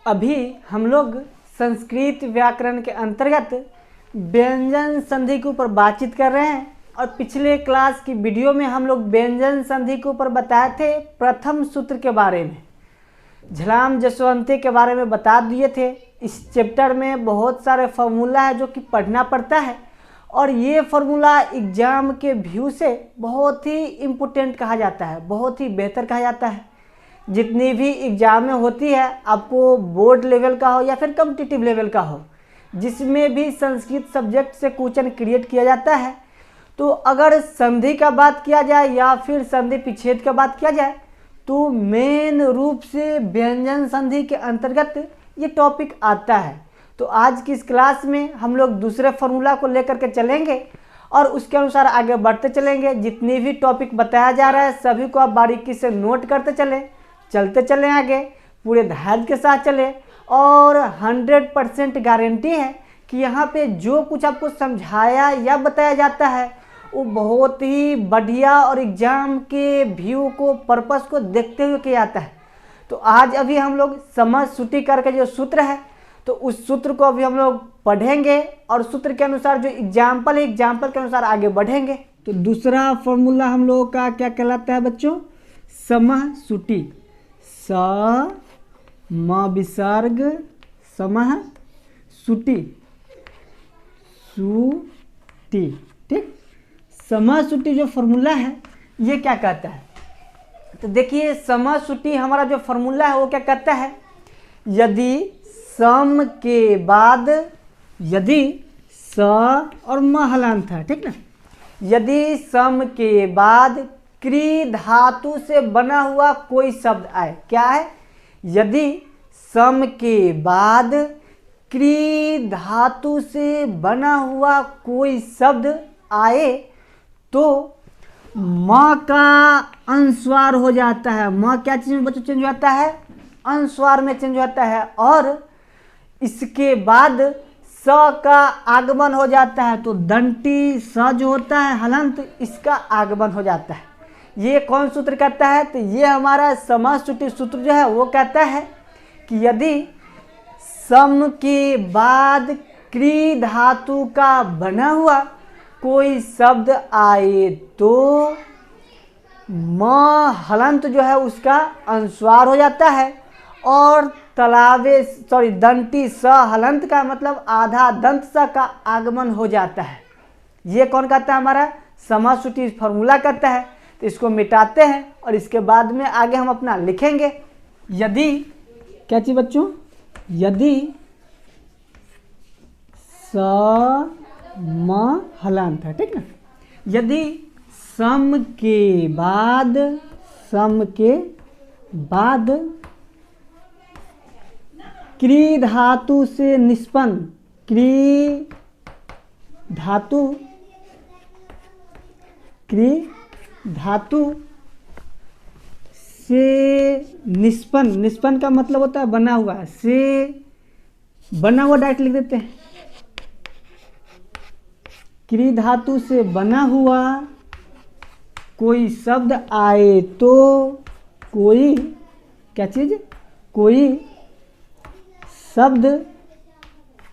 अभी हम लोग संस्कृत व्याकरण के अंतर्गत व्यंजन संधि के ऊपर बातचीत कर रहे हैं और पिछले क्लास की वीडियो में हम लोग व्यंजन संधि के ऊपर बताए थे प्रथम सूत्र के बारे में, झलाम जसवंती के बारे में बता दिए थे। इस चैप्टर में बहुत सारे फार्मूला है जो कि पढ़ना पड़ता है और ये फार्मूला एग्जाम के व्यू से बहुत ही इम्पोर्टेंट कहा जाता है, बहुत ही बेहतर कहा जाता है। जितनी भी एग्जाम में होती है, आपको बोर्ड लेवल का हो या फिर कॉम्पिटिटिव लेवल का हो, जिसमें भी संस्कृत सब्जेक्ट से क्वेश्चन क्रिएट किया जाता है, तो अगर संधि का बात किया जाए या फिर संधि विच्छेद का बात किया जाए तो मेन रूप से व्यंजन संधि के अंतर्गत ये टॉपिक आता है। तो आज की इस क्लास में हम लोग दूसरे फार्मूला को लेकर के चलेंगे और उसके अनुसार आगे बढ़ते चलेंगे। जितनी भी टॉपिक बताया जा रहा है सभी को आप बारीकी से नोट करते चलते चलें आगे, पूरे धैर्य के साथ चलें और 100% गारंटी है कि यहाँ पे जो कुछ आपको समझाया या बताया जाता है वो बहुत ही बढ़िया और एग्जाम के व्यू को पर्पस को देखते हुए किया जाता है। तो आज अभी हम लोग समझ सूटी करके जो सूत्र है तो उस सूत्र को अभी हम लोग पढ़ेंगे और सूत्र के अनुसार जो एग्जाम्पल है एग्जाम्पल के अनुसार आगे बढ़ेंगे। तो दूसरा फॉर्मूला हम लोगों का क्या कहलाता है बच्चों? समः सूटी। स म विसर्ग समः सूटी, सूटी। ठीक, समः सूटी जो फॉर्मूला है ये क्या कहता है? तो देखिए समः सूटी हमारा जो फॉर्मूला है वो क्या कहता है, यदि सम के बाद, यदि स और म हलांत है, ठीक ना, यदि सम के बाद क्री धातु से बना हुआ कोई शब्द आए, क्या है, यदि सम के बाद क्री धातु से बना हुआ कोई शब्द आए तो म का अनुस्वार हो जाता है। म क्या चीज में बच्चों चेंज हो जाता है? अनुस्वार में चेंज होता है और इसके बाद स का आगमन हो जाता है। तो दंती स जो होता है हलंत, इसका आगमन हो जाता है। ये कौन सूत्र कहता है? तो ये हमारा समः सूटी सूत्र जो है वो कहता है कि यदि सम के बाद क्री धातु का बना हुआ कोई शब्द आए तो म हलंत जो है उसका अनुस्वार हो जाता है और दंती स हलंत का मतलब आधा दंत स का आगमन हो जाता है। ये कौन कहता है? हमारा समः सूटी फॉर्मूला कहता है। तो इसको मिटाते हैं और इसके बाद में आगे हम अपना लिखेंगे। यदि क्या चीज बच्चों? यदि स म हलांत है, ठीक ना, यदि सम के बाद क्री धातु से निष्पन्न, क्री धातु से निष्पन्न का मतलब होता है बना हुआ, से बना हुआ डायरेक्ट लिख देते हैं। क्री धातु से बना हुआ कोई शब्द आए तो कोई क्या चीज? कोई शब्द,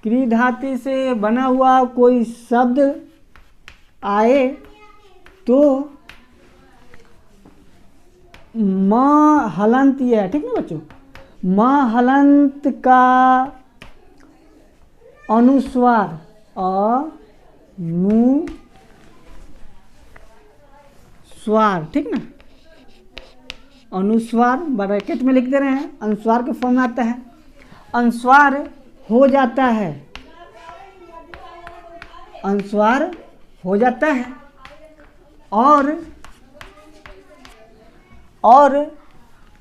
क्री धातु से बना हुआ कोई शब्द आए तो म हलंत ये है, ठीक ना बच्चों, म हलंत का अनुस्वार अनुस्वार, ठीक ना, अनुस्वार ब्रैकेट में लिख दे रहे हैं, अनुस्वार के फॉर्म में आता है, अनुस्वार हो जाता है, अनुस्वार हो जाता है और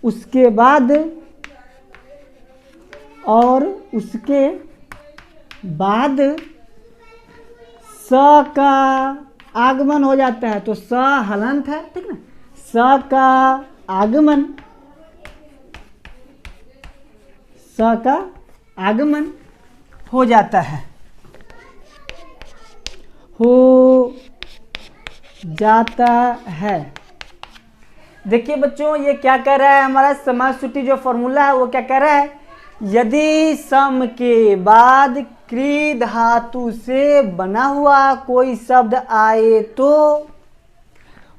उसके बाद स का आगमन हो जाता है। तो स हलंत है, ठीक ना, स का आगमन हो जाता है, देखिए बच्चों ये क्या कह रहा है, हमारा समः सूटी जो फॉर्मूला है वो क्या कह रहा है यदि सम के बाद क्री धातु से बना हुआ कोई शब्द आए तो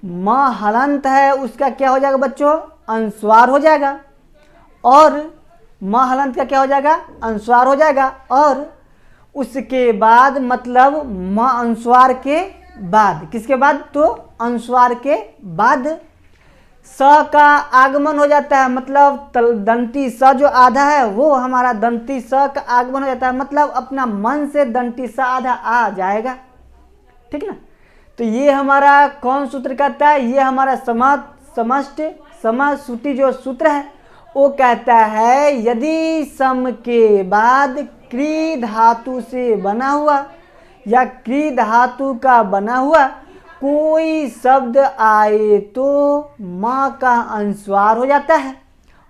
म हलंत है उसका क्या हो जाएगा बच्चों, अनुस्वार हो जाएगा। और म हलंत का क्या हो जाएगा, अनुस्वार हो जाएगा। और उसके बाद मतलब म अनुस्वार के बाद, किसके बाद, तो अनुस्वार के बाद स का आगमन हो जाता है, मतलब दंती स जो आधा है वो हमारा दंती स का आगमन हो जाता है, मतलब अपना मन से दंती स आधा आ जाएगा। ठीक ना। तो ये हमारा कौन सूत्र कहता है, ये हमारा समष्टि समश्रुति जो सूत्र है वो कहता है यदि सम के बाद क्री धातु से बना हुआ या क्री धातु का बना हुआ कोई शब्द आए तो म का अनुस्वार हो जाता है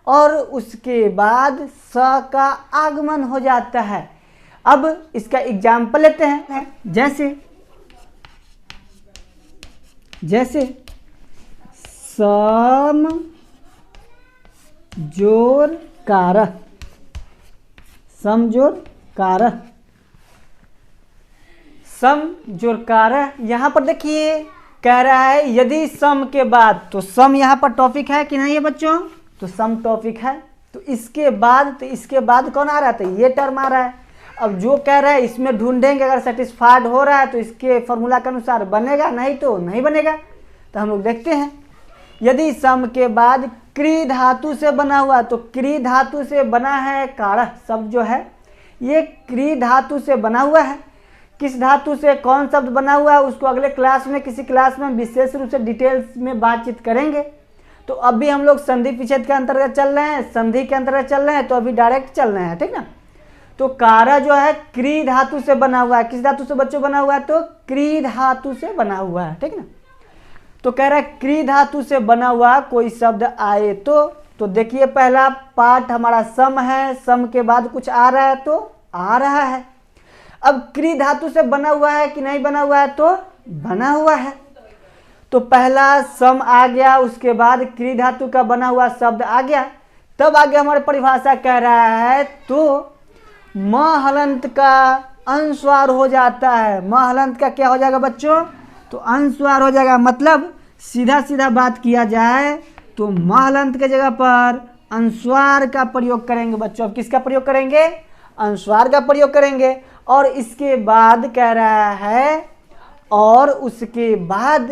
और उसके बाद स का आगमन हो जाता है। अब इसका एग्जाम्पल लेते हैं, जैसे सम जोर कारह, सम जोर कारह, सम जोर कारह। यहाँ पर देखिए कह रहा है यदि सम के बाद, तो सम यहाँ पर टॉपिक है कि नहीं है बच्चों, तो सम टॉपिक है। तो इसके बाद कौन आ रहा है, तो ये टर्म आ रहा है। अब जो कह रहा है इसमें ढूंढेंगे, अगर सेटिस्फाइड हो रहा है तो इसके फॉर्मूला के अनुसार बनेगा, नहीं तो नहीं बनेगा। तो हम लोग देखते हैं, यदि सम के बाद क्री धातु से बना हुआ, तो क्री धातु से बना है कारह शब्द जो है, ये क्री धातु से बना हुआ है। किस धातु से कौन शब्द बना हुआ है उसको अगले क्लास में, किसी क्लास में विशेष रूप से डिटेल्स में बातचीत करेंगे। तो अभी हम लोग संधि विच्छेद के अंतर्गत चल रहे हैं, संधि के अंतर्गत चल रहे हैं, तो अभी डायरेक्ट चल रहे हैं। ठीक ना। तो कारह जो है क्री धातु से बना हुआ है, किस धातु से बच्चों बना हुआ है, तो क्री धातु से बना हुआ है। ठीक ना। तो कह रहा है क्री धातु से बना हुआ कोई शब्द आए तो देखिए पहला पार्ट हमारा सम है, सम के बाद कुछ आ रहा है तो आ रहा है। अब क्री धातु से बना हुआ है कि नहीं बना हुआ है, तो बना हुआ है। तो पहला सम आ गया, उसके बाद क्री धातु का बना हुआ शब्द आ गया, तब आगे हमारी परिभाषा कह रहा है तो म हलंत का अनुस्वार हो जाता है। म हलंत का क्या हो जाएगा बच्चों, तो अनुस्वार हो जाएगा। मतलब सीधा सीधा बात किया जाए तो म हलंत के जगह पर अनुस्वार का प्रयोग करेंगे बच्चों। अब किसका प्रयोग करेंगे, अनुस्वार का प्रयोग करेंगे। और इसके बाद कह रहा है और उसके बाद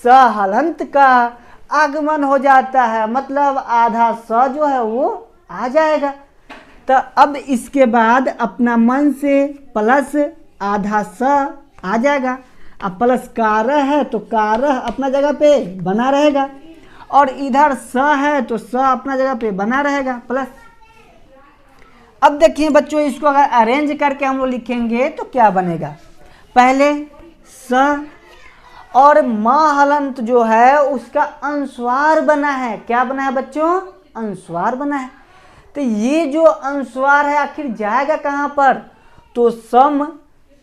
स हलंत का आगमन हो जाता है, मतलब आधा स जो है वो आ जाएगा। तो अब इसके बाद अपना मन से प्लस आधा स आ जाएगा। अब प्लस कारह है तो कारह अपना जगह पे बना रहेगा, और इधर स है तो स अपना जगह पे बना रहेगा प्लस। अब देखिए बच्चों, इसको अगर अरेंज करके हम लोग लिखेंगे तो क्या बनेगा, पहले स और म हलंत जो है उसका अनुस्वार बना है। क्या बना है बच्चों, अनुस्वार बना है। तो ये जो अनुस्वार है आखिर जाएगा कहाँ पर, तो सम,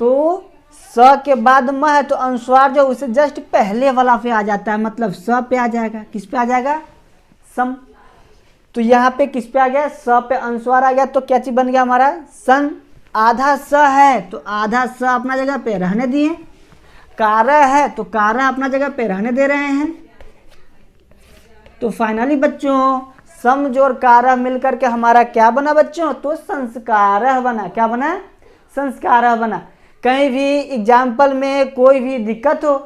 तो स के बाद म है तो अनुस्वार जो उसे जस्ट पहले वाला पे आ जाता है, मतलब स पे आ जाएगा। किस पे आ जाएगा, सम। तो यहाँ पे किस पे आ गया, स पे अनुस्वार आ गया, तो क्या चीज बन गया हमारा, सन। आधा स है तो आधा स अपना जगह पे रहने दिए, कारह है तो कारह अपना जगह पे रहने दे रहे हैं। तो फाइनली बच्चों सम जोड़ कारह मिलकर के हमारा क्या बना बच्चों, तो संस्कारह बना। क्या बना, संस्कारह बना। कहीं भी एग्जाम्पल में कोई भी दिक्कत हो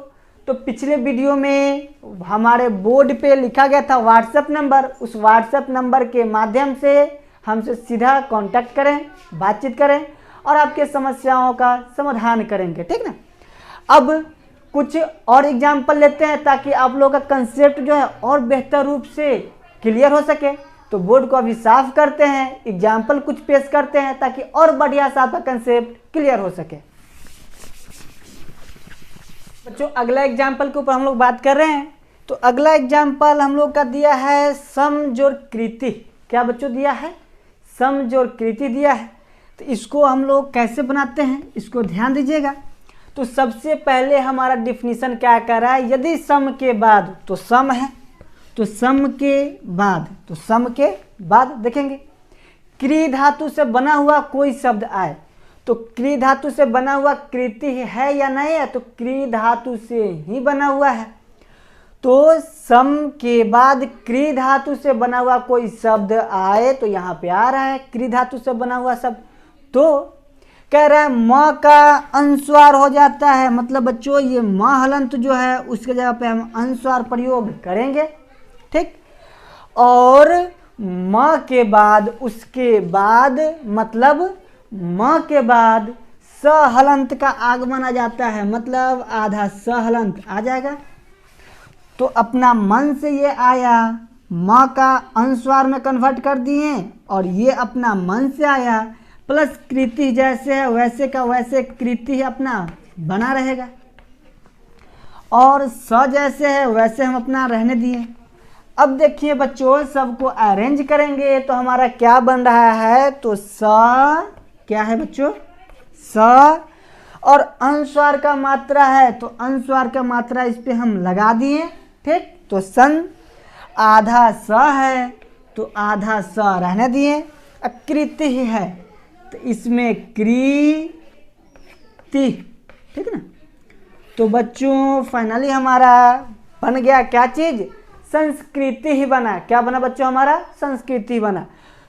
तो पिछले वीडियो में हमारे बोर्ड पे लिखा गया था व्हाट्सएप नंबर, उस व्हाट्सएप नंबर के माध्यम से हमसे सीधा कांटेक्ट करें, बातचीत करें और आपके समस्याओं का समाधान करेंगे। ठीक ना। अब कुछ और एग्जाम्पल लेते हैं ताकि आप लोगों का कंसेप्ट जो है और बेहतर रूप से क्लियर हो सके। तो बोर्ड को अभी साफ करते हैं, एग्जाम्पल कुछ पेश करते हैं ताकि और बढ़िया सा आपका कंसेप्ट क्लियर हो सके। बच्चों अगला एग्जाम्पल के ऊपर हम लोग बात कर रहे हैं। तो अगला एग्जाम्पल हम लोग का दिया है सम जोड़ कृति। क्या बच्चों दिया है, सम जोड़ कृति दिया है। तो इसको हम लोग कैसे बनाते हैं इसको ध्यान दीजिएगा। तो सबसे पहले हमारा डिफिनीशन क्या कर रहा है, यदि सम के बाद, तो सम है तो सम के बाद, तो सम के बाद देखेंगे क्री धातु से बना हुआ कोई शब्द आए तो क्री धातु से बना हुआ कृति है या नहीं है, तो क्री धातु से ही बना हुआ है। तो सम के बाद क्री धातु से बना हुआ कोई शब्द आए तो यहाँ पे आ रहा है क्री धातु से बना हुआ शब्द। तो कह रहा है म का अनुस्वार हो जाता है, मतलब बच्चों ये म हलंत जो है उसके जगह पे हम अनुस्वार प्रयोग करेंगे, ठीक। और म के बाद उसके बाद मतलब म के बाद स हलंत का आगमन आ जाता है, मतलब आधा स हलंत आ जाएगा। तो अपना मन से ये आया, म का अनुस्वार में कन्वर्ट कर दिए और ये अपना मन से आया, प्लस कृति जैसे है वैसे का वैसे कृति अपना बना रहेगा और स जैसे है वैसे हम अपना रहने दिए। अब देखिए बच्चों सबको अरेंज करेंगे तो हमारा क्या बन रहा है, तो स क्या है बच्चों, स और अनुस्वार का मात्रा है तो अनुस्वार का मात्रा इस पे हम लगा दिए, ठीक। तो सन आधा स है तो आधा स रहने दिए, कृति ही है तो इसमें कृति, ठीक ना। तो बच्चों फाइनली हमारा बन गया क्या चीज, संस्कृति ही बना। क्या बना बच्चों, हमारा संस्कृति बना।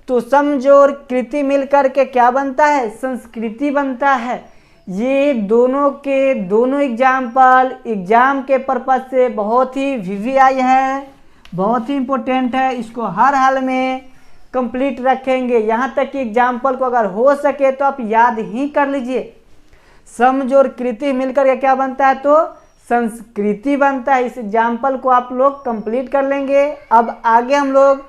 तो समझोर कृति मिलकर के क्या बनता है, संस्कृति बनता है। ये दोनों के दोनों एग्जाम्पल एग्जाम के पर्पज से बहुत ही वीवीआई है, बहुत ही इम्पोर्टेंट है, इसको हर हाल में कंप्लीट रखेंगे। यहाँ तक कि एग्जाम्पल को अगर हो सके तो आप याद ही कर लीजिए। समझ और कृति मिलकर के क्या बनता है, तो संस्कृति बनता है। इस एग्जाम्पल को आप लोग कंप्लीट कर लेंगे। अब आगे हम लोग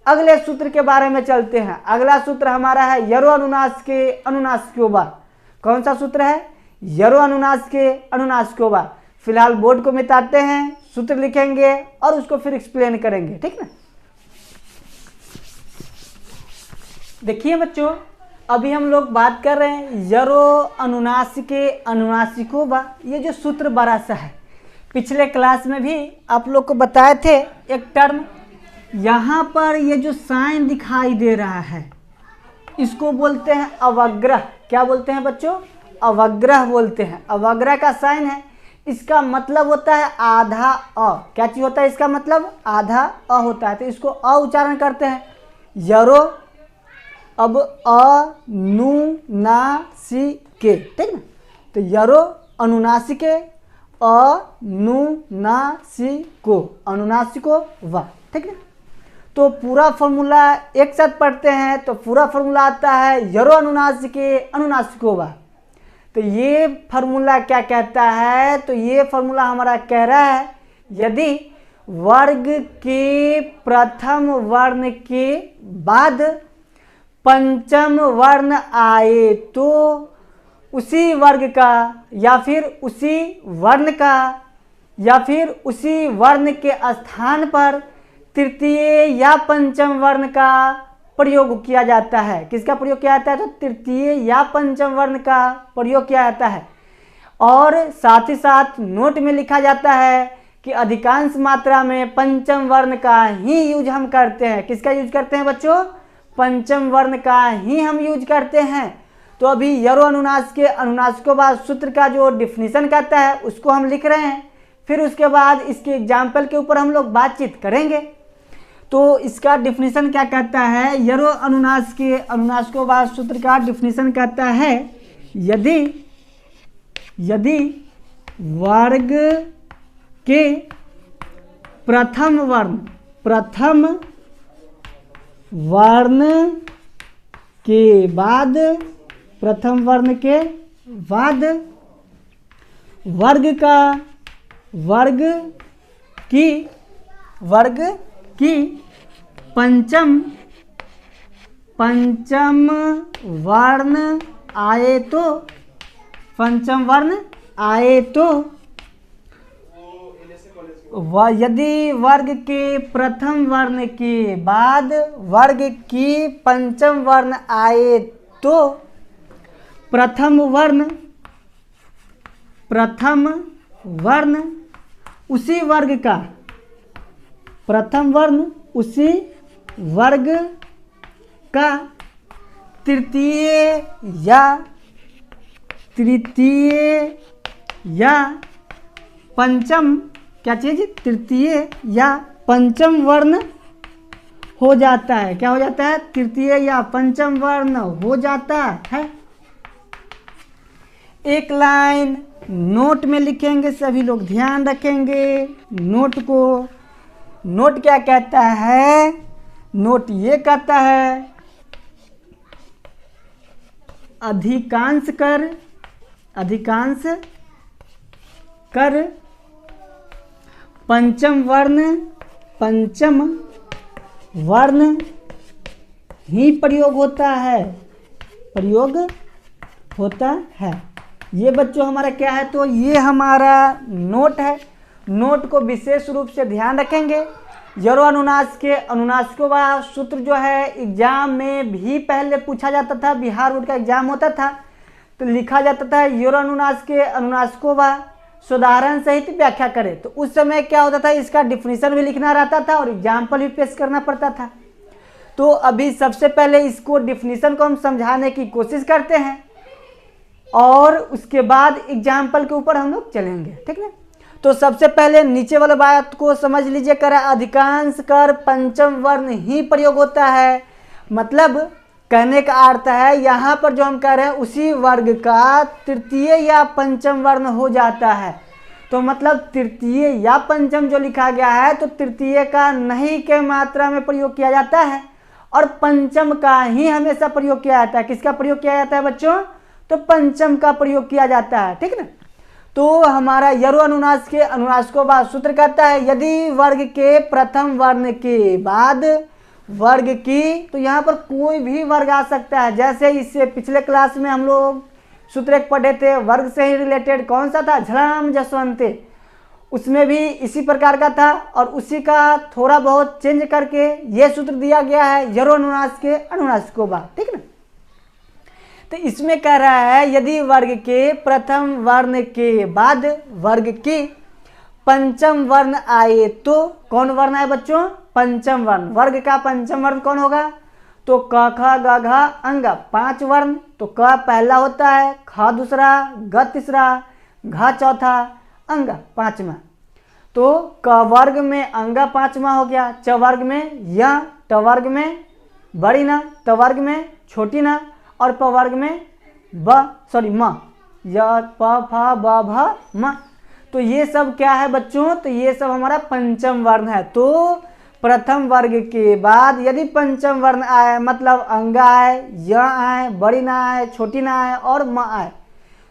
अगले सूत्र के बारे में चलते हैं। अगला सूत्र हमारा है यरो अनुनास के अनुनासिकों। कौन सा सूत्र है, यरो अनुनास के अनुनासिकों। फिलहाल बोर्ड को मिटाते हैं, सूत्र लिखेंगे और उसको फिर एक्सप्लेन करेंगे, ठीक ना। देखिए बच्चों अभी हम लोग बात कर रहे हैं यरो अनुनासिके अनुनासिकों। ये जो सूत्र बड़ा सा है, पिछले क्लास में भी आप लोग को बताए थे एक टर्म। यहाँ पर ये जो साइन दिखाई दे रहा है इसको बोलते हैं अवग्रह। क्या बोलते हैं बच्चों, अवग्रह बोलते हैं। अवग्रह का साइन है, इसका मतलब होता है आधा अ। क्या चीज होता है इसका मतलब, आधा अ होता है। तो इसको अ उच्चारण करते हैं यरो। अब अनुनासिके, ठीक ना। तो यरो अनुनासिके अनुनासिको, अनुनासिको व, ठीक है। तो पूरा फॉर्मूला एक साथ पढ़ते हैं तो पूरा फॉर्मूला आता है यरो अनुनासिके अनुनासिको व। तो ये फॉर्मूला क्या कहता है, तो ये फॉर्मूला हमारा कह रहा है यदि वर्ग के प्रथम वर्ण के बाद पंचम वर्ण आए तो उसी वर्ग का या फिर उसी वर्ण का या फिर उसी वर्ण के स्थान पर तृतीय या पंचम वर्ण का प्रयोग किया जाता है। किसका प्रयोग किया जाता है, तो तृतीय या पंचम वर्ण का प्रयोग किया जाता है। और साथ ही साथ नोट में लिखा जाता है कि अधिकांश मात्रा में पंचम वर्ण का ही यूज हम करते हैं। किसका यूज करते हैं बच्चों, पंचम वर्ण का ही हम यूज करते हैं। तो अभी यरो अनुनास के अनुनासिकों बाद सूत्र का जो डिफिनीशन कहता है उसको हम लिख रहे हैं, फिर उसके बाद इसके एग्जाम्पल के ऊपर हम लोग बातचीत करेंगे। तो इसका डिफिनीशन क्या कहता है, यरो अनुनास के अनुनासिकों बाद सूत्र का डिफिनीशन कहता है यदि वर्ग के प्रथम वर्ण के बाद वर्ग की पंचम वर्ण आए तो यदि वर्ग के प्रथम वर्ण के बाद वर्ग की पंचम वर्ण आए तो प्रथम वर्ण उसी वर्ग का तृतीय या तृतीय या पंचम, क्या चीज, तृतीय या पंचम वर्ण हो जाता है। क्या हो जाता है? तृतीय या पंचम वर्ण हो जाता है। एक लाइन नोट में लिखेंगे, सभी लोग ध्यान रखेंगे नोट को। नोट क्या कहता है? नोट ये कहता है अधिकांश कर पंचम वर्ण ही प्रयोग होता है। ये बच्चों हमारा क्या है? तो ये हमारा नोट है। नोट को विशेष रूप से ध्यान रखेंगे। जरो अनुनास के अनुनासिकों का सूत्र जो है एग्जाम में भी पहले पूछा जाता था। बिहार बोर्ड का एग्जाम होता था तो लिखा जाता था योरो अनुनास के अनुनासिकों का सुधारण सहित व्याख्या करें। तो उस समय क्या होता था? इसका डिफिनीशन भी लिखना रहता था और एग्जाम्पल भी पेश करना पड़ता था। तो अभी सबसे पहले इसको डिफिनीशन को हम समझाने की कोशिश करते हैं और उसके बाद एग्जाम्पल के ऊपर हम लोग चलेंगे, ठीक है। तो सबसे पहले नीचे वाला बात को समझ लीजिए। करा अधिकांश कर पंचम वर्ण ही प्रयोग होता है। मतलब कहने का अर्थ है यहाँ पर जो हम कह रहे हैं उसी वर्ग का तृतीय या पंचम वर्ण हो जाता है। तो मतलब तृतीय या पंचम जो लिखा गया है तो तृतीय का नहीं के मात्रा में प्रयोग किया जाता है और पंचम का ही हमेशा प्रयोग किया जाता है। किसका प्रयोग किया जाता है बच्चों? तो पंचम का प्रयोग किया जाता है, ठीक ना। तो हमारा यरो अनुनास के अनुनासिकों का सूत्र कहता है यदि वर्ग के प्रथम वर्ण के बाद वर्ग की, तो यहाँ पर कोई भी वर्ग आ सकता है। जैसे इससे पिछले क्लास में हम लोग सूत्र एक पढ़े थे, वर्ग से ही रिलेटेड, कौन सा था? झलाम जसवंते। उसमें भी इसी प्रकार का था और उसी का थोड़ा बहुत चेंज करके ये सूत्र दिया गया है यरो अनुनास के अनुनासिकों का, ठीक ना। तो इसमें कह रहा है यदि वर्ग के प्रथम वर्ण के बाद वर्ग की पंचम वर्ण आए तो कौन वर्ण आए बच्चों? पंचम वर्ण। वर्ग का पंचम वर्ण कौन होगा? तो क ख ग घ अंग 5 वर्ण। तो क पहला होता है, ख दूसरा, ग तीसरा, घ चौथा, अंग 5वां। तो क वर्ग में अंग 5वां हो गया, च वर्ग में य, ट वर्ग में बड़ी ना, त वर्ग में छोटी ना और प वर्ग में म, य प फ ब भ म। तो ये सब क्या है बच्चों? तो ये सब हमारा पंचम वर्ण है। तो प्रथम वर्ग के बाद यदि पंचम वर्ण आए, मतलब अंग आए, य आए, बड़ी ना आए, छोटी ना आए और म आए,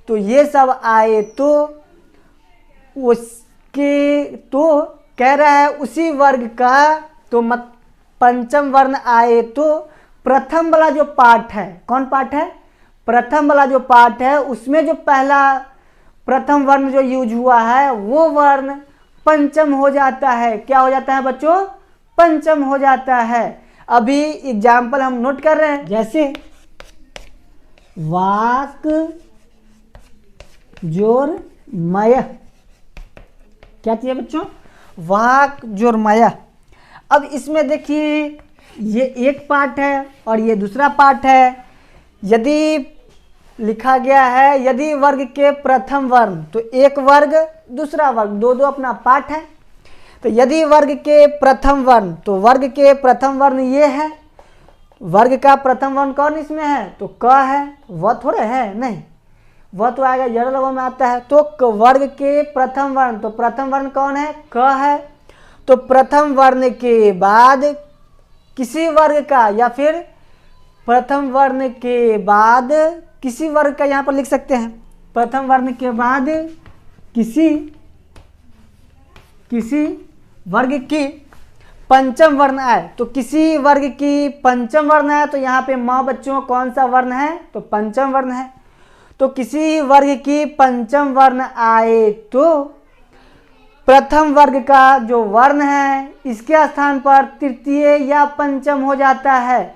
तो ये सब आए तो उसके, तो कह रहा है उसी वर्ग का, तो पंचम वर्ण आए तो प्रथम वाला जो पार्ट है, कौन पार्ट है? प्रथम वाला जो पार्ट है उसमें जो पहला प्रथम वर्ण जो यूज हुआ है वो वर्ण पंचम हो जाता है। क्या हो जाता है बच्चों? पंचम हो जाता है। अभी एग्जाम्पल हम नोट कर रहे हैं, जैसे वाक जोर मय। क्या चाहिए बच्चों? वाक जोर मय। अब इसमें देखिए ये एक पार्ट है और ये दूसरा पार्ट है। यदि लिखा गया है यदि वर्ग के प्रथम वर्ण, तो एक वर्ग दूसरा वर्ग, दो दो अपना पार्ट है। तो यदि वर्ग के प्रथम वर्ण, तो वर्ग के प्रथम वर्ण ये है। वर्ग का प्रथम वर्ण कौन इसमें है? तो क है। वह थोड़े है, नहीं, वह तो आएगा जड़ लगों में आता है। तो वर्ग के प्रथम वर्ण, तो प्रथम वर्ण कौन है? क है। तो प्रथम वर्ण के बाद किसी वर्ग का, या फिर प्रथम वर्ण के बाद किसी वर्ग का, यहाँ पर लिख सकते हैं प्रथम वर्ण के बाद किसी वर्ग की पंचम वर्ण आए। तो किसी वर्ग की पंचम वर्ण है तो यहाँ पे म बच्चों कौन सा वर्ण है? तो पंचम वर्ण है। तो किसी वर्ग की पंचम वर्ण आए तो प्रथम वर्ग का जो वर्ण है इसके स्थान पर तृतीय या पंचम हो जाता है।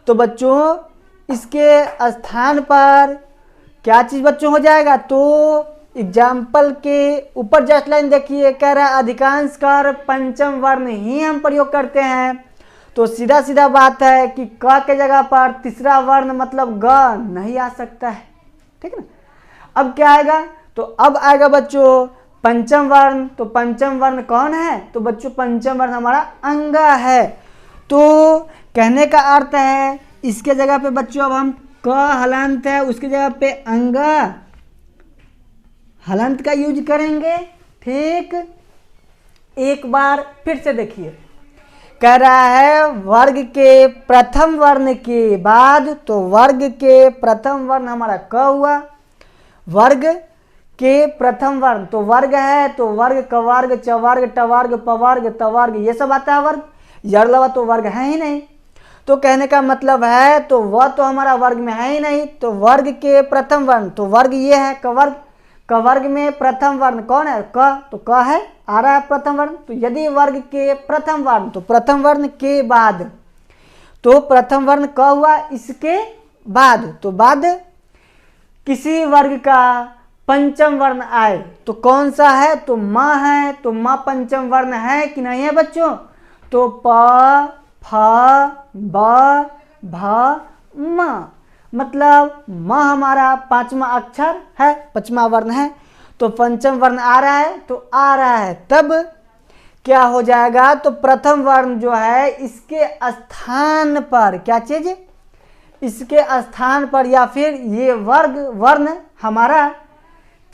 तो बच्चों इसके स्थान पर क्या चीज बच्चों हो जाएगा? तो एग्जाम्पल के ऊपर जस्ट लाइन देखिए, कह रहा है अधिकांश कर पंचम वर्ण ही हम प्रयोग करते हैं। तो सीधा सीधा बात है कि क के जगह पर तीसरा वर्ण मतलब ग नहीं आ सकता है, ठीक है ना। अब क्या आएगा, तो अब आएगा बच्चों पंचम वर्ण। तो पंचम वर्ण कौन है, तो बच्चों पंचम वर्ण हमारा अंगा है। तो कहने का अर्थ है इसके जगह पे बच्चों अब हम क हलंत है उसकी जगह पे अंगा हलंत का यूज करेंगे, ठीक। एक बार फिर से देखिए, कह रहा है वर्ग के प्रथम वर्ण के बाद, तो वर्ग के प्रथम वर्ण हमारा क हुआ, वर्ग के प्रथम वर्ण, तो वर्ग है तो वर्ग क वर्ग च वर्ग ट वर्ग प वर्ग त वर्ग ये सब आता है वर्ग, यरलवा तो वर्ग है ही नहीं। तो कहने का मतलब है तो वह तो हमारा वर्ग में है ही नहीं, तो वर्ग के प्रथम वर्ण, तो वर्ग ये है क वर्ग में प्रथम वर्ण कौन है, क, तो क है आ रहा है प्रथम वर्ण। तो यदि वर्ग के प्रथम वर्ण, तो प्रथम वर्ण के बाद, तो प्रथम वर्ण क हुआ, इसके बाद, तो बाद किसी वर्ग का पंचम वर्ण आए तो कौन सा है, तो म है। तो म पंचम वर्ण है कि नहीं है बच्चों, तो प फ ब भ म, मतलब म हमारा पांचवा अक्षर है, पांचवा वर्ण है, तो पंचम वर्ण आ रहा है, तो आ रहा है तब क्या हो जाएगा, तो प्रथम वर्ण जो है इसके स्थान पर, क्या चीज, इसके स्थान पर या फिर ये वर्ग वर्ण हमारा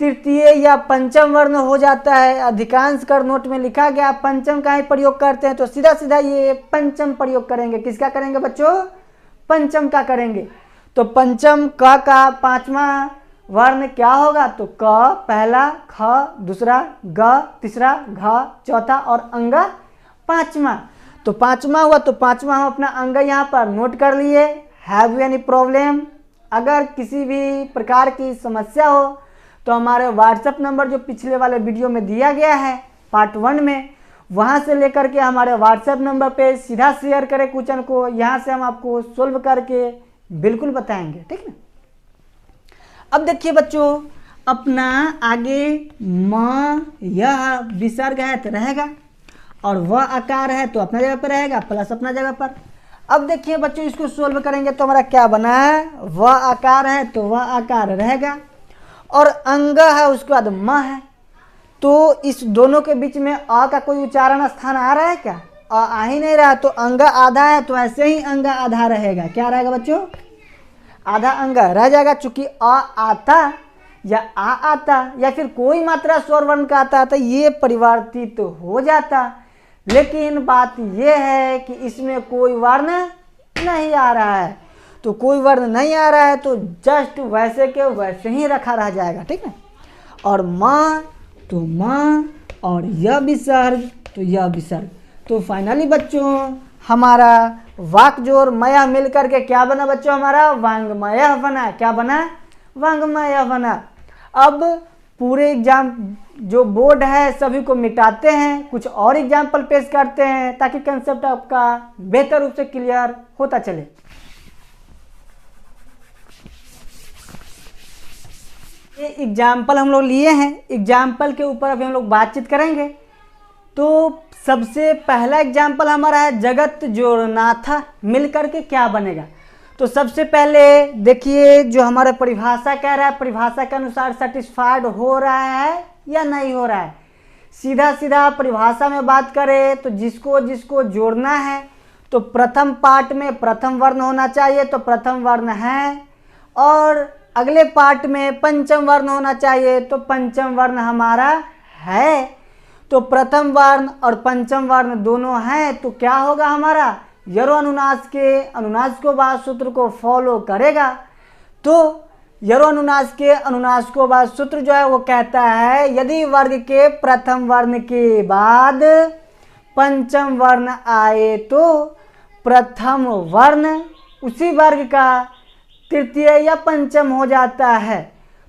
तृतीय या पंचम वर्ण हो जाता है। अधिकांश कर नोट में लिखा गया पंचम का ही प्रयोग करते हैं, तो सीधा सीधा ये पंचम प्रयोग करेंगे। किसका करेंगे बच्चों, पंचम का करेंगे। तो पंचम क का पांचवा वर्ण क्या होगा, तो क पहला, ख दूसरा, ग तीसरा, घ चौथा और अंग पांचवा। तो पांचवा हुआ, तो पांचवा हम अपना अंग यहाँ पर नोट कर लिए। हैव यू एनी प्रॉब्लम, अगर किसी भी प्रकार की समस्या हो तो हमारे व्हाट्सएप नंबर जो पिछले वाले वीडियो में दिया गया है पार्ट 1 में, वहाँ से लेकर के हमारे व्हाट्सएप नंबर पे सीधा शेयर करें क्वेश्चन को, यहाँ से हम आपको सोल्व करके बिल्कुल बताएंगे, ठीक ना। अब देखिए बच्चों अपना आगे म यह विसर्ग है तो रहेगा, और वह आकार है तो अपना जगह पर रहेगा, प्लस अपना जगह पर। अब देखिए बच्चों इसको सोल्व करेंगे तो हमारा क्या बना है, वह आकार है तो वह आकार रहेगा, और अंग है उसके बाद म है, तो इस दोनों के बीच में अ का कोई उच्चारण स्थान आ रहा है क्या, आ ही नहीं रहा। तो अंग आधा है तो ऐसे ही अंग आधा रहेगा, क्या रहेगा बच्चों, आधा अंग रह जाएगा। चूंकि अ आता या आ आता या फिर कोई मात्रा स्वर वर्ण का आता तो ये परिवर्तित हो जाता, लेकिन बात यह है कि इसमें कोई वर्ण नहीं आ रहा है। तो कोई वर्ण नहीं आ रहा है तो जस्ट वैसे के वैसे ही रखा रह जाएगा, ठीक है। और माँ तो माँ, और यह विसर्ग तो यह विसर्ग। तो फाइनली बच्चों हमारा वाक् मय मिल करके क्या बना बच्चों, हमारा वांग्मय बना। क्या बना, वांग्मय बना। अब पूरे एग्जाम जो बोर्ड है सभी को मिटाते हैं, कुछ और एग्जाम्पल पेश करते हैं ताकि कंसेप्ट आपका बेहतर रूप से क्लियर होता चले। ये एग्जाम्पल हम लोग लिए हैं, एग्जाम्पल के ऊपर अभी हम लोग बातचीत करेंगे। तो सबसे पहला एग्जाम्पल हमारा है जगत जोड़ना था मिल करके क्या बनेगा। तो सबसे पहले देखिए जो हमारा परिभाषा कह रहा है, परिभाषा के अनुसार सेटिस्फाइड हो रहा है या नहीं हो रहा है। सीधा सीधा परिभाषा में बात करें तो जिसको जिसको जोड़ना है तो प्रथम पार्ट में प्रथम वर्ण होना चाहिए, तो प्रथम वर्ण है, और अगले पार्ट में पंचम वर्ण होना चाहिए, तो पंचम वर्ण हमारा है। तो प्रथम वर्ण और पंचम वर्ण दोनों हैं, तो क्या होगा हमारा, यरो अनुनास के अनुनासिकोवाद सूत्र को फॉलो करेगा। तो यरो अनुनासिकोवाद सूत्र जो है वो कहता है यदि वर्ग के प्रथम वर्ण के बाद पंचम वर्ण आए तो प्रथम वर्ण उसी वर्ग का तृतीय या पंचम हो जाता है।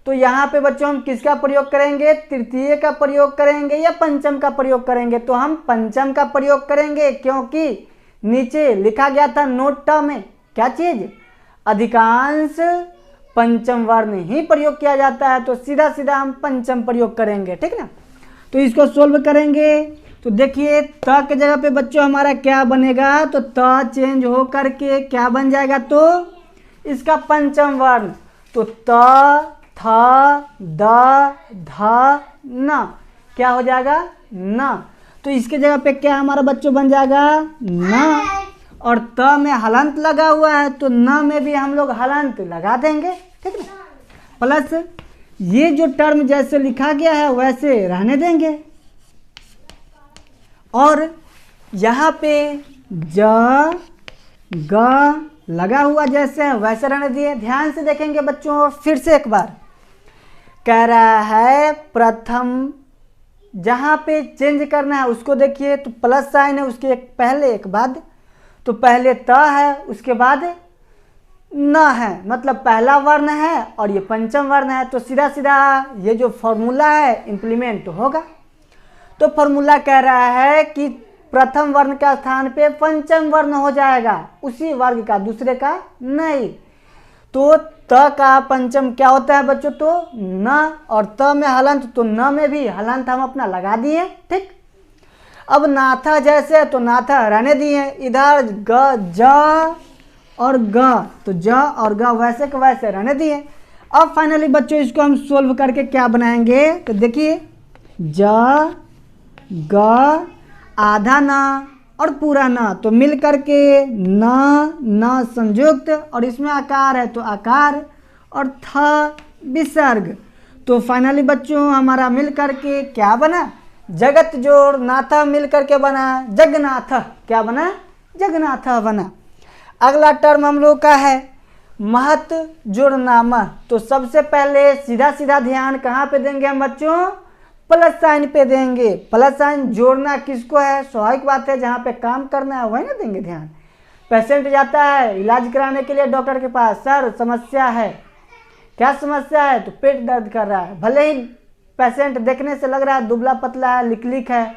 तो यहाँ पे बच्चों हम किसका प्रयोग करेंगे, तृतीय का प्रयोग करेंगे या पंचम का प्रयोग करेंगे, तो हम पंचम का प्रयोग करेंगे, क्योंकि नीचे लिखा गया था नोट में क्या चीज, अधिकांश पंचम वर्ण ही प्रयोग किया जाता है। तो सीधा सीधा हम पंचम प्रयोग करेंगे, ठीक ना। तो इसको सोल्व करेंगे तो देखिए त के जगह पे बच्चों हमारा क्या बनेगा, तो त चेंज हो करके क्या बन जाएगा, तो इसका पंचम वर्ण, तो त थ द ध न क्या हो जाएगा, न। तो इसके जगह पे क्या हमारा बच्चों बन जाएगा, न। और त में हलंत लगा हुआ है तो न में भी हम लोग हलंत लगा देंगे, ठीक ना। प्लस ये जो टर्म जैसे लिखा गया है वैसे रहने देंगे, और यहाँ पे ज ग लगा हुआ जैसे है वैसे रहने दिए। ध्यान से देखेंगे बच्चों, फिर से एक बार कह रहा है प्रथम, जहाँ पे चेंज करना है उसको देखिए, तो प्लस साइन है उसके एक पहले एक बाद, तो पहले त है उसके बाद न है, मतलब पहला वर्ण है और ये पंचम वर्ण है, तो सीधा सीधा ये जो फॉर्मूला है इम्प्लीमेंट होगा। तो फॉर्मूला कह रहा है कि प्रथम वर्ण का स्थान पे पंचम वर्ण हो जाएगा, उसी वर्ग का, दूसरे का नहीं। तो त का पंचम क्या होता है बच्चों, तो न, और त में हलंत, तो न में भी हलंत हम अपना लगा दिए, ठीक। अब नाथा जैसे तो नाथा रहने दिए, इधर ग ज और ग, तो ज और ग वैसे के वैसे रहने दिए। अब फाइनली बच्चों इसको हम सोल्व करके क्या बनाएंगे, तो देखिए ज ग आधा न और पूरा न, तो मिल करके न संयुक्त, और इसमें आकार है तो आकार, और थ विसर्ग। तो फाइनली बच्चों हमारा मिल करके क्या बना, जगत जोड़ नाथा मिल करके बना जगन्नाथ, क्या बना, जगन्नाथ बना। अगला टर्म हम लोग का है महत जोड़ नामा। तो सबसे पहले सीधा सीधा ध्यान कहाँ पे देंगे हम बच्चों, प्लस साइन पे देंगे। प्लस साइन जोड़ना किसको है, स्वाभाविक बात है, जहाँ पे काम करना है वही ना देंगे ध्यान। पेशेंट जाता है इलाज कराने के लिए डॉक्टर के पास, सर समस्या है, क्या समस्या है, तो पेट दर्द कर रहा है। भले ही पेशेंट देखने से लग रहा है दुबला पतला है, लिकलिक है,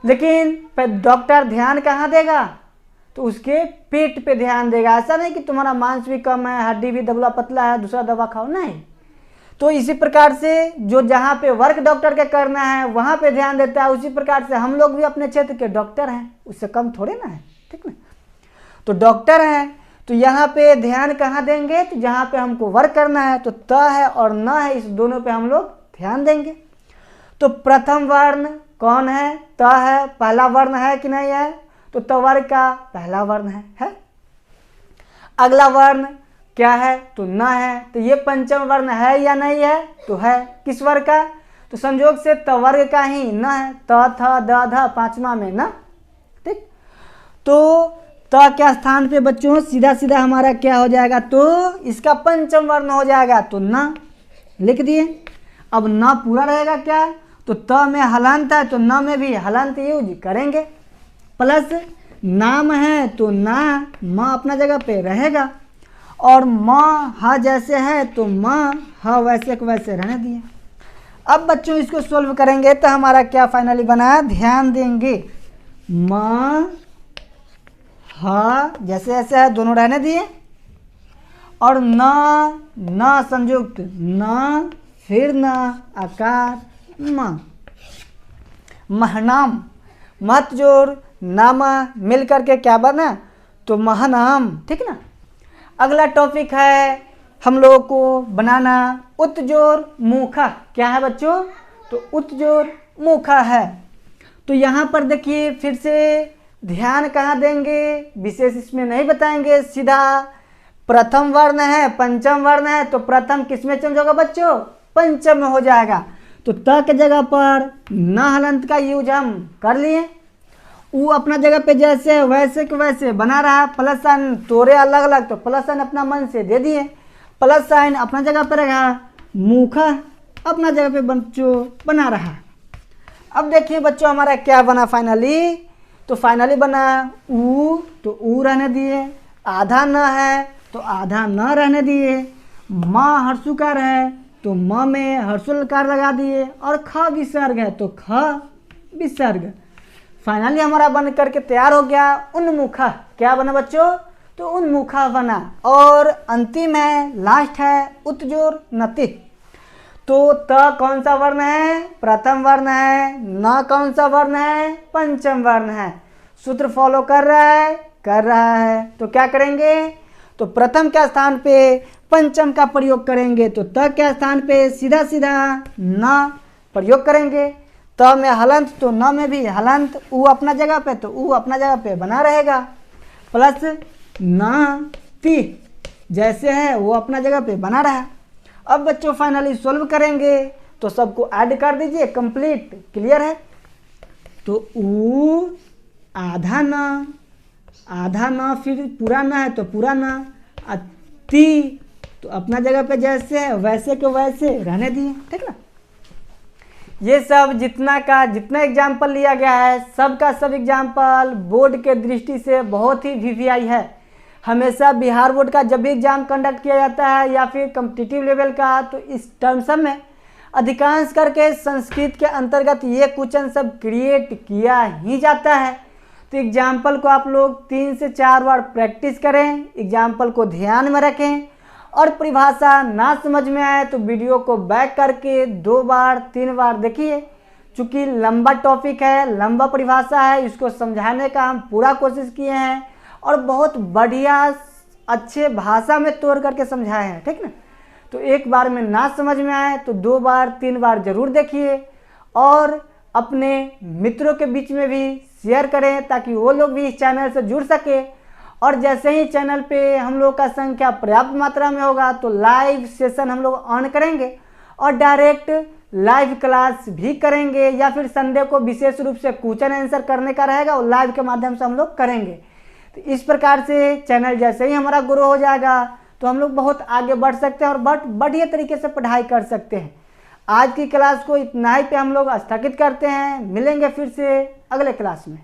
लेकिन डॉक्टर ध्यान कहाँ देगा, तो उसके पेट पे ध्यान देगा। ऐसा नहीं कि तुम्हारा मांस भी कम है, हड्डी भी दुबला पतला है, दूसरा दवा खाओ, नहीं। तो इसी प्रकार से जो जहाँ पे वर्क डॉक्टर के करना है वहाँ पे ध्यान देता है, उसी प्रकार से हम लोग भी अपने क्षेत्र के डॉक्टर हैं, उससे कम थोड़े ना है, ठीक ना। तो डॉक्टर हैं तो यहाँ पे ध्यान कहाँ देंगे, तो जहाँ पे हमको वर्क करना है, तो त है और न है, इस दोनों पे हम लोग ध्यान देंगे। तो प्रथम वर्ण कौन है, त है, पहला वर्ण है कि नहीं है, तो त वर्ग का पहला वर्ण है। अगला वर्ण क्या है, तो न है, तो ये पंचम वर्ण है या नहीं है, तो है। किस वर्ग का, तो संयोग से त वर्ग का ही न है, त थ द ध पांचवा में न, ठीक। तो त के स्थान पे बच्चों सीधा सीधा हमारा क्या हो जाएगा, तो इसका पंचम वर्ण हो जाएगा, तो न लिख दिए। अब न पूरा रहेगा क्या, तो त में हलंत है तो न में भी हलंत यूज करेंगे। प्लस नाम है तो ना म अपना जगह पे रहेगा, और म ह जैसे है तो म ह वैसे के वैसे रहने दिए। अब बच्चों इसको सोल्व करेंगे तो हमारा क्या फाइनली बना, ध्यान देंगे म ह जैसे ऐसे है दोनों रहने दिए, और न संयुक्त न, फिर न आकार म, महनाम, मत जोड़ नामा मिल करके क्या बना, तो महनाम, ठीक ना। अगला टॉपिक है हम लोगों को बनाना उत्जोड़ मुखा। क्या है बच्चों, तो उत्जोड़ मुखा है। तो यहाँ पर देखिए फिर से ध्यान कहाँ देंगे, विशेष इसमें नहीं बताएंगे, सीधा प्रथम वर्ण है पंचम वर्ण है, तो प्रथम किसमें चेंज होगा बच्चों, पंचम में हो जाएगा। तो त के जगह पर न हलंत का यूज हम कर लिए, वो अपना जगह पे जैसे वैसे के वैसे बना रहा। प्लस साइन तोड़े अलग अलग, तो प्लस साइन अपना मन से दे दिए, प्लस साइन अपना जगह पे रहा, मुखा अपना जगह पे बच्चों बना रहा। अब देखिए बच्चों हमारा क्या बना फाइनली, तो फाइनली बना ऊ, तो ऊ रहने दिए, आधा न है तो आधा न रहने दिए, माँ हर्षुकार है तो म में हर्षुलकार लगा दिए, और ख विसर्ग है तो ख विसर्ग। फाइनली हमारा बन करके तैयार हो गया उन्मुखा। क्या बना बच्चों, तो उन्मुखा बना। और अंतिम है, लास्ट है उत्जोड़ नति। तो त कौन सा वर्ण है? प्रथम वर्ण है। न कौन सा वर्ण है? पंचम वर्ण है। सूत्र फॉलो कर रहा है? कर रहा है। तो क्या करेंगे? तो प्रथम के स्थान पे पंचम का प्रयोग करेंगे, तो त के स्थान पे सीधा सीधा न प्रयोग करेंगे। त में हलंत तो न में भी हलंत, उ अपना जगह पे तो उ अपना जगह पे बना रहेगा, प्लस न पी जैसे है वो अपना जगह पे बना रहा। अब बच्चों फाइनली सोल्व करेंगे तो सबको ऐड कर दीजिए, कंप्लीट, क्लियर है। तो उ आधा न फिर पूरा न है तो पूरा न, ती तो अपना जगह पे जैसे है वैसे के वैसे रहने दिए, ठीक ना। ये सब जितना एग्जाम्पल लिया गया है, सब का सब एग्जाम्पल बोर्ड के दृष्टि से बहुत ही वीवीआई है। हमेशा बिहार बोर्ड का जब भी एग्जाम कंडक्ट किया जाता है या फिर कॉम्पिटिटिव लेवल का, तो इस टर्म्स में अधिकांश करके संस्कृत के अंतर्गत ये क्वेश्चन सब क्रिएट किया ही जाता है। तो एग्जाम्पल को आप लोग 3 से 4 बार प्रैक्टिस करें, एग्जाम्पल को ध्यान में रखें, और परिभाषा ना समझ में आए तो वीडियो को बैक करके 2 बार 3 बार देखिए। चूँकि लंबा टॉपिक है, लंबा परिभाषा है, इसको समझाने का हम पूरा कोशिश किए हैं और बहुत बढ़िया अच्छे भाषा में तोड़ करके समझाए हैं, ठीक ना। तो एक बार में ना समझ में आए तो 2 बार 3 बार ज़रूर देखिए और अपने मित्रों के बीच में भी शेयर करें ताकि वो लोग भी इस चैनल से जुड़ सके। और जैसे ही चैनल पे हम लोग का संख्या पर्याप्त मात्रा में होगा तो लाइव सेशन हम लोग ऑन करेंगे और डायरेक्ट लाइव क्लास भी करेंगे, या फिर संडे को विशेष रूप से क्वेश्चन आंसर करने का रहेगा और लाइव के माध्यम से हम लोग करेंगे। तो इस प्रकार से चैनल जैसे ही हमारा ग्रो हो जाएगा तो हम लोग बहुत आगे बढ़ सकते हैं और बढ़िया तरीके से पढ़ाई कर सकते हैं। आज की क्लास को इतना ही पे हम लोग स्थगित करते हैं, मिलेंगे फिर से अगले क्लास में।